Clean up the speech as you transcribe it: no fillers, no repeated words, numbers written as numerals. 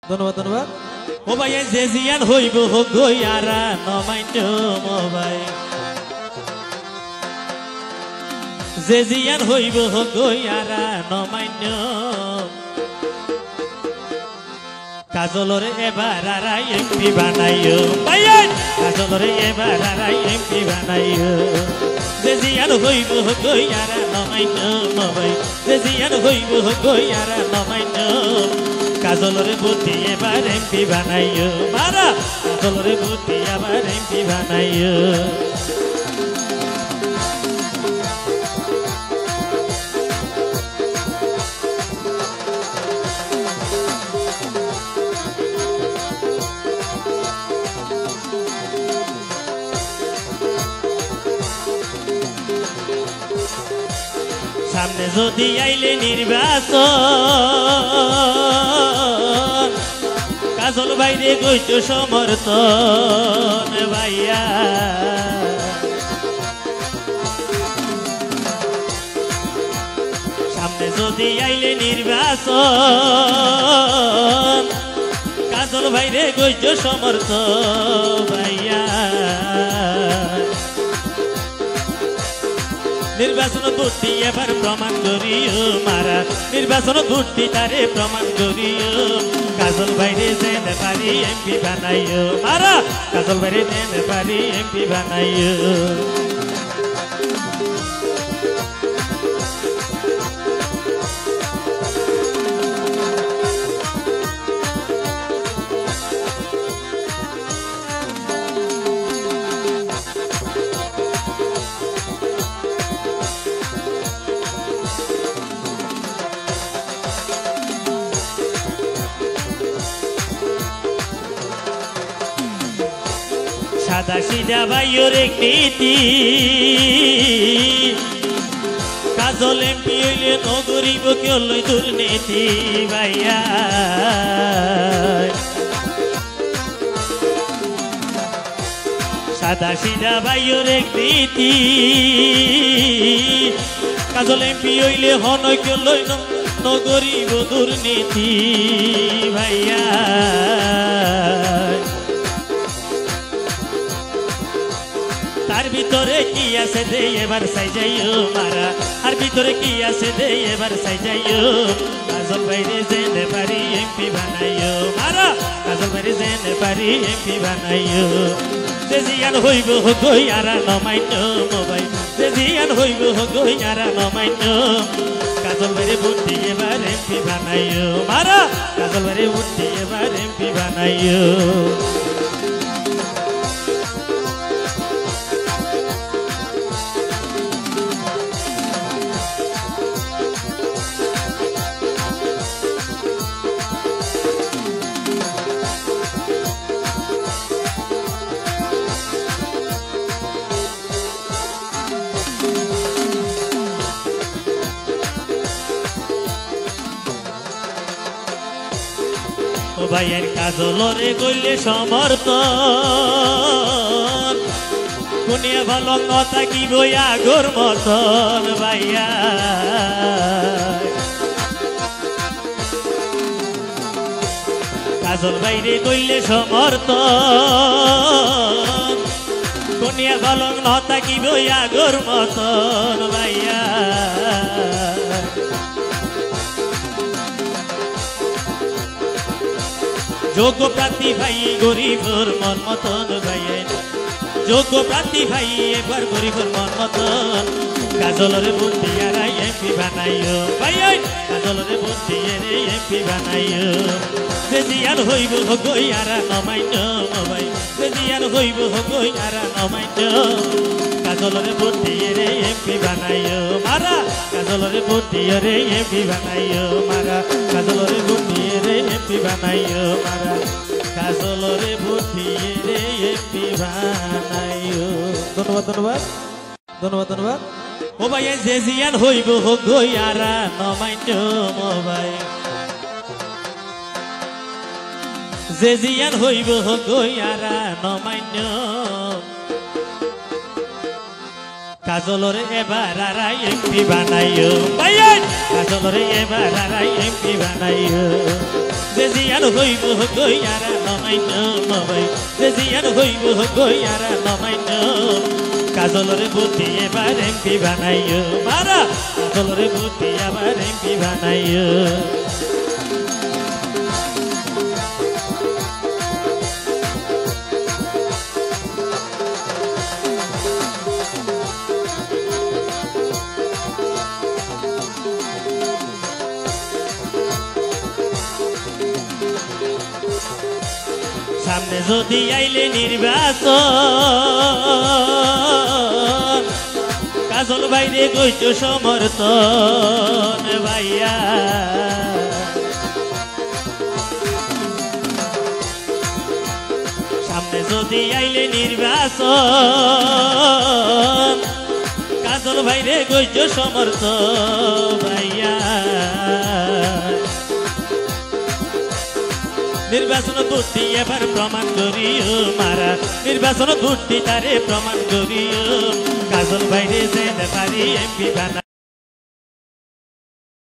ধন্যবাদ ধন্যবাদ। ও ভাই যে জিয়ান হইব হোক গইয়ারা নমান্য মোবাই যে জিয়ান হইব হোক গইয়ারা নমান্য কাজলরে এবার আরাই এমপি বানাইও ভাই কাজলরে এবার আরাই এমপি বানাইও যে জিয়ান হইব হোক গইয়ারা নমান্য মোবাই যে জিয়ান হইব হোক গইয়ারা নমান্য কাজলরে বুদ্ধি এবার এমপি বানাইও মারা কাজলরে বুদ্ধি আবার এমপি বানাইও সামনে যদি আইলে নির্বাচন কাজল বাইরে গইতো সমর্থন ভাইয়া সামনে যদি আইলে নির্বাচন কাজল বাইরে গইতো সমর্থন ভাইয়া নির্বাচন বুদ্ধি এবার প্রমাণ করিও মারা নির্বাচন বুদ্ধি তারে প্রমাণ করিও কাজল বাইরে যেতে পারি এমপি বানাইও মারা কাজল বাইরে যেতে পারি এমপি বানাইও সাদা সিধা ভাইয়ের এক নীতি কাজল এমপি হইলে নগরিব কেউ লই দুর্নীতি ভাইয়া সাদা সিধা ভাইয়ের এক নীতি কাজল এমপি হইলে হনই কেউ লই নগরিব দুর্নীতি ভাইয়া তার ভিতরে কি আছে দে এবার সাই যাইও মারা আর ভিতরে কি আছে দে এবার সাই যাইও কাজল বাইরে যেতে পারি এমপি বানাইও মারা কাজল বাইরে যেতে পারি এমপি বানাইও যে জিয়ান হইব গইয়ারা নমান্য মোবাইল যে জিয়ান হইব গইয়ারা নমান্য কাজল বাইরে বুদ্ধি এবার এমপি বানাইও মারা কাজল বাইরে বুদ্ধি এবার এমপি বানাইও ভাইয়ের কাজলরে গইলে সমর্থন কোনিয়া ভালো কথা কি বই আগর মতন ভাইয়া কাজল বাইরে গইলে সমর্থন কোনিয়া ভালো কথা কি বই আগর মতন ভাইয়া যোগ্য প্রার্থী ভাই গরিবর মন মতন ভাইয়ে যোগ্য প্রার্থী ভাই একবার গরিবর মন মতন কাজলরে বুদ্ধি আরাই এমপি বানাইও ভাই কাজলরে বুদ্ধি এরে এমপি বানাইও যে জিয়ান হইব গইয়ারা নমান্য ভাই যে জিয়ান হইব গইয়ারা নমান্য কাজলরে বুদ্ধি এরে এমপি বানাইও মারা কাজলরে বুদ্ধি এরে এমপি বানাইও মারা কাজলরে বুদ্ধি এরে এমপি বানাইও মারা কাজলরে বুদ্ধি এরে এমপি বানাইও ধন্যবাদ ধন্যবাদ ধন্যবাদ ধন্যবাদ। ও ভাই যে জিয়ান হইব গইয়ারা নমান্য মোবাইল যে জিয়ান হইব গইয়ারা নমান্য কাজলরে এবার আরাই এমপি বানাইও ভাইয়া কাজলরে এবার আরাই এমপি বানাইও যে জিয়ান হইব গইয়ারা নমাইন নবাই যে জিয়ান হইব গইয়ারা নমাইন কাজলরে বুদ্ধি এবার এমপি বানাইও মারা কাজলরে বুদ্ধি আবার এমপি বানাইও সামনে যদি আইলে নির্বাচন কাজল বাইরে গইছ সমর্থন ভাইয়া সামনে যদি আইলে নির্বাচন কাজল বাইরে গইছ সমর্থন ভাইয়া নির্বাচন বুদ্ধি এবার প্রমাণ করিও মারা নির্বাচন বুদ্ধি তারে প্রমাণ করিও কাজল বাইরে যেতে পারি এমপি বানা